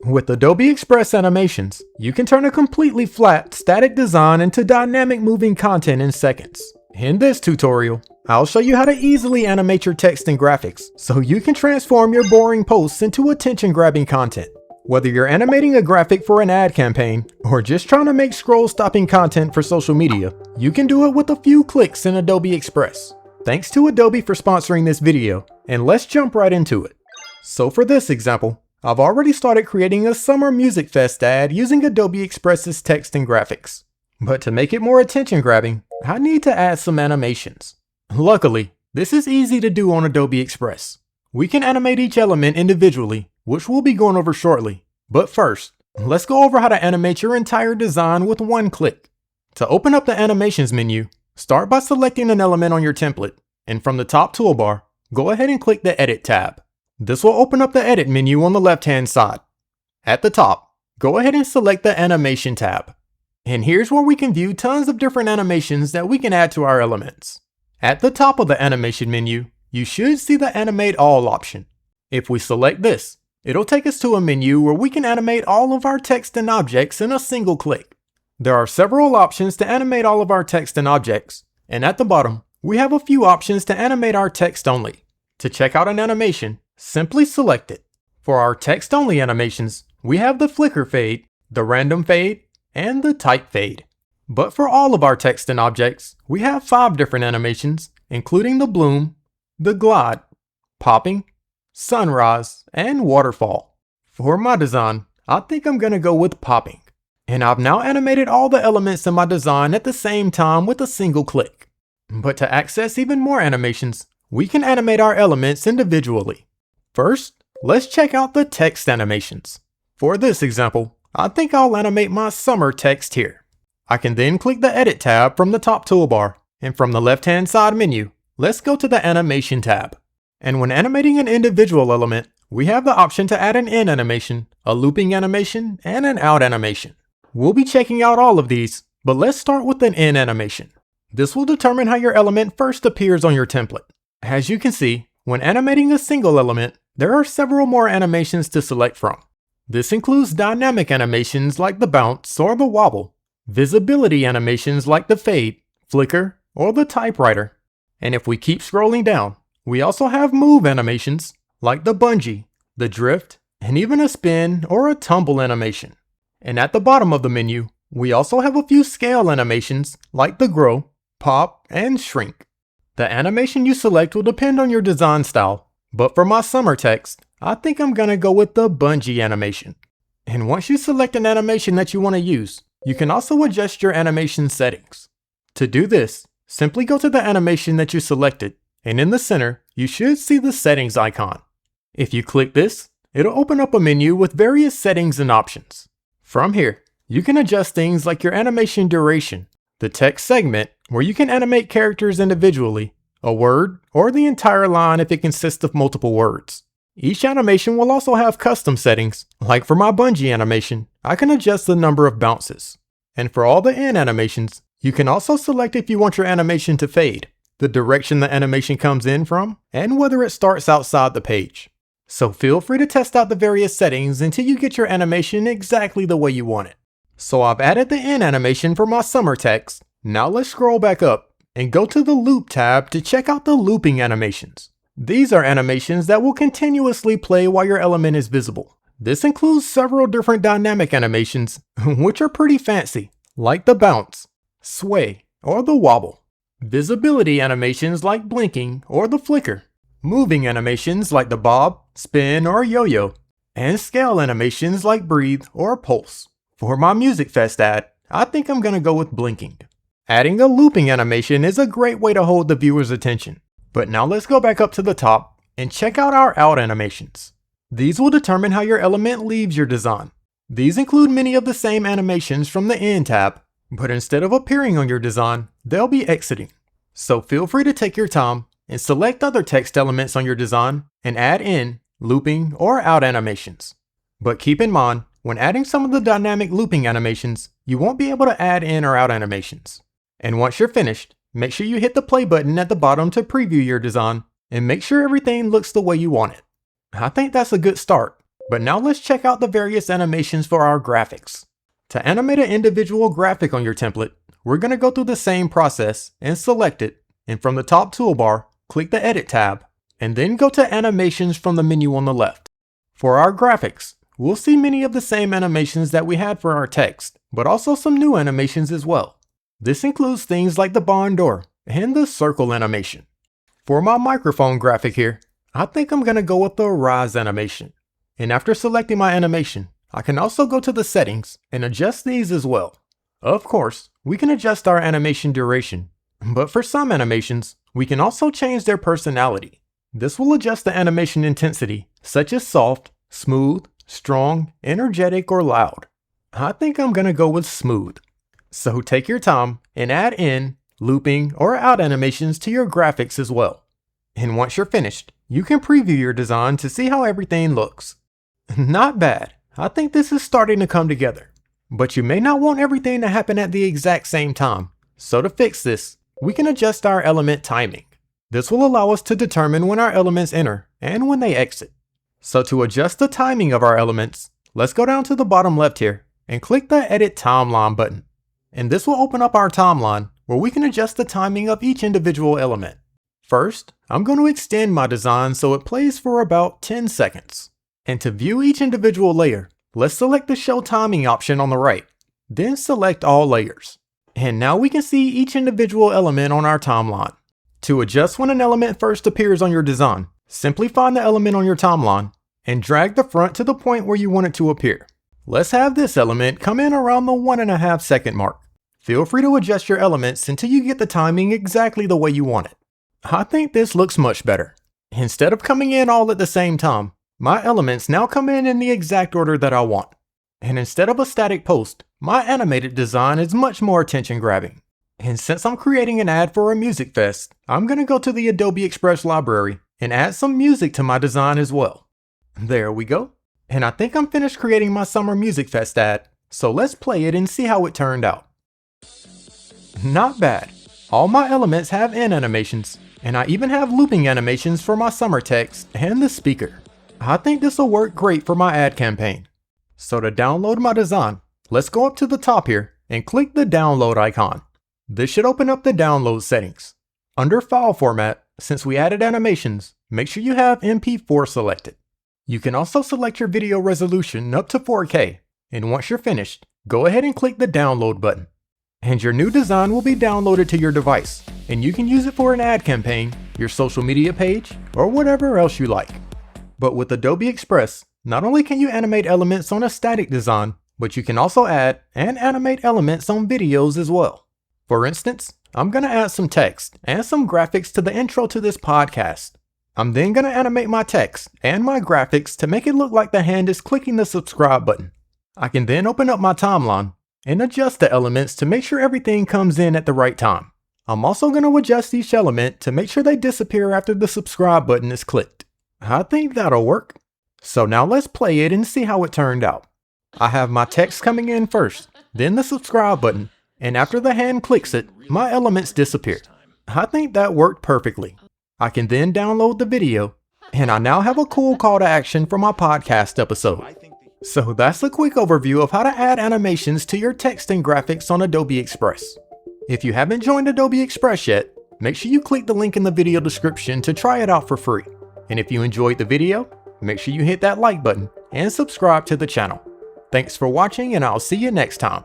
With Adobe Express animations, you can turn a completely flat, static design into dynamic moving content in seconds. In this tutorial, I'll show you how to easily animate your text and graphics so you can transform your boring posts into attention-grabbing content. Whether you're animating a graphic for an ad campaign or just trying to make scroll-stopping content for social media, you can do it with a few clicks in Adobe Express. Thanks to Adobe for sponsoring this video, and let's jump right into it. So for this example, I've already started creating a summer music fest ad using Adobe Express's text and graphics. But to make it more attention-grabbing, I need to add some animations. Luckily, this is easy to do on Adobe Express. We can animate each element individually, which we'll be going over shortly. But first, let's go over how to animate your entire design with one click. To open up the Animations menu, start by selecting an element on your template, and from the top toolbar, go ahead and click the Edit tab. This will open up the Edit menu on the left-hand side. At the top, go ahead and select the Animation tab. And here's where we can view tons of different animations that we can add to our elements. At the top of the Animation menu, you should see the Animate All option. If we select this, it'll take us to a menu where we can animate all of our text and objects in a single click. There are several options to animate all of our text and objects, and at the bottom, we have a few options to animate our text only. To check out an animation, simply select it. For our text-only animations, we have the flicker fade, the random fade, and the type fade. But for all of our text and objects, we have 5 different animations, including the bloom, the glide, popping, sunrise, and waterfall. For my design, I think I'm gonna go with popping. And I've now animated all the elements in my design at the same time with a single click. But to access even more animations, we can animate our elements individually. First, let's check out the text animations. For this example, I think I'll animate my summer text here. I can then click the Edit tab from the top toolbar, and from the left-hand side menu, let's go to the Animation tab. And when animating an individual element, we have the option to add an in animation, a looping animation, and an out animation. We'll be checking out all of these, but let's start with an in animation. This will determine how your element first appears on your template. As you can see, when animating a single element, there are several more animations to select from. This includes dynamic animations like the bounce or the wobble, visibility animations like the fade, flicker, or the typewriter. And if we keep scrolling down, we also have move animations like the bungee, the drift, and even a spin or a tumble animation. And at the bottom of the menu, we also have a few scale animations like the grow, pop, and shrink. The animation you select will depend on your design style, but for my summer text, I think I'm gonna go with the bungee animation. And once you select an animation that you want to use, you can also adjust your animation settings. To do this, simply go to the animation that you selected, and in the center, you should see the settings icon. If you click this, it'll open up a menu with various settings and options. From here, you can adjust things like your animation duration, the text segment, where you can animate characters individually, a word, or the entire line if it consists of multiple words. Each animation will also have custom settings, like for my bungee animation, I can adjust the number of bounces. And for all the in animations, you can also select if you want your animation to fade, the direction the animation comes in from, and whether it starts outside the page. So feel free to test out the various settings until you get your animation exactly the way you want it. So I've added the in animation for my summer text. Now let's scroll back up and go to the Loop tab to check out the looping animations. These are animations that will continuously play while your element is visible. This includes several different dynamic animations, which are pretty fancy, like the bounce, sway, or the wobble. Visibility animations like blinking or the flicker. Moving animations like the bob, spin, or yo-yo. And scale animations like breathe or pulse. For my Music Fest ad, I think I'm gonna go with blinking. Adding a looping animation is a great way to hold the viewer's attention. But now let's go back up to the top and check out our out animations. These will determine how your element leaves your design. These include many of the same animations from the In tab, but instead of appearing on your design, they'll be exiting. So feel free to take your time and select other text elements on your design and add in, looping, or out animations. But keep in mind, when adding some of the dynamic looping animations, you won't be able to add in or out animations. And once you're finished, make sure you hit the play button at the bottom to preview your design and make sure everything looks the way you want it. I think that's a good start. But now let's check out the various animations for our graphics. To animate an individual graphic on your template, we're going to go through the same process and select it, and from the top toolbar, click the Edit tab, and then go to Animations from the menu on the left. For our graphics, we'll see many of the same animations that we had for our text, but also some new animations as well. This includes things like the barn door and the circle animation. For my microphone graphic here, I think I'm going to go with the rise animation. And after selecting my animation, I can also go to the settings and adjust these as well. Of course, we can adjust our animation duration, but for some animations, we can also change their personality. This will adjust the animation intensity, such as soft, smooth, strong, energetic, or loud. I think I'm going to go with smooth. So take your time and add in, looping, or out animations to your graphics as well. And once you're finished, you can preview your design to see how everything looks. Not bad. I think this is starting to come together. But you may not want everything to happen at the exact same time. So to fix this, we can adjust our element timing. This will allow us to determine when our elements enter and when they exit. So to adjust the timing of our elements, let's go down to the bottom left here and click the Edit Timeline button. And this will open up our timeline where we can adjust the timing of each individual element. First, I'm going to extend my design so it plays for about 10 seconds. And to view each individual layer, let's select the Show Timing option on the right, then select all layers. And now we can see each individual element on our timeline. To adjust when an element first appears on your design, simply find the element on your timeline and drag the front to the point where you want it to appear. Let's have this element come in around the 1.5 second mark. Feel free to adjust your elements until you get the timing exactly the way you want it. I think this looks much better. Instead of coming in all at the same time, my elements now come in the exact order that I want. And instead of a static post, my animated design is much more attention grabbing. And since I'm creating an ad for a music fest, I'm going to go to the Adobe Express library and add some music to my design as well. There we go. And I think I'm finished creating my summer music fest ad, so let's play it and see how it turned out. Not bad. All my elements have end animations, and I even have looping animations for my summer text and the speaker. I think this will work great for my ad campaign. So to download my design, let's go up to the top here and click the download icon. This should open up the download settings. Under file format, since we added animations, make sure you have MP4 selected. You can also select your video resolution up to 4K, and once you're finished, go ahead and click the download button. And your new design will be downloaded to your device, and you can use it for an ad campaign, your social media page, or whatever else you like. But with Adobe Express, not only can you animate elements on a static design, but you can also add and animate elements on videos as well. For instance, I'm going to add some text and some graphics to the intro to this podcast. I'm then going to animate my text and my graphics to make it look like the hand is clicking the subscribe button. I can then open up my timeline and adjust the elements to make sure everything comes in at the right time. I'm also going to adjust each element to make sure they disappear after the subscribe button is clicked. I think that'll work. So now let's play it and see how it turned out. I have my text coming in first, then the subscribe button, and after the hand clicks it, my elements disappear. I think that worked perfectly. I can then download the video, and I now have a cool call to action for my podcast episode. So that's a quick overview of how to add animations to your text and graphics on Adobe Express. If you haven't joined Adobe Express yet, make sure you click the link in the video description to try it out for free. And if you enjoyed the video, make sure you hit that like button and subscribe to the channel. Thanks for watching, and I'll see you next time.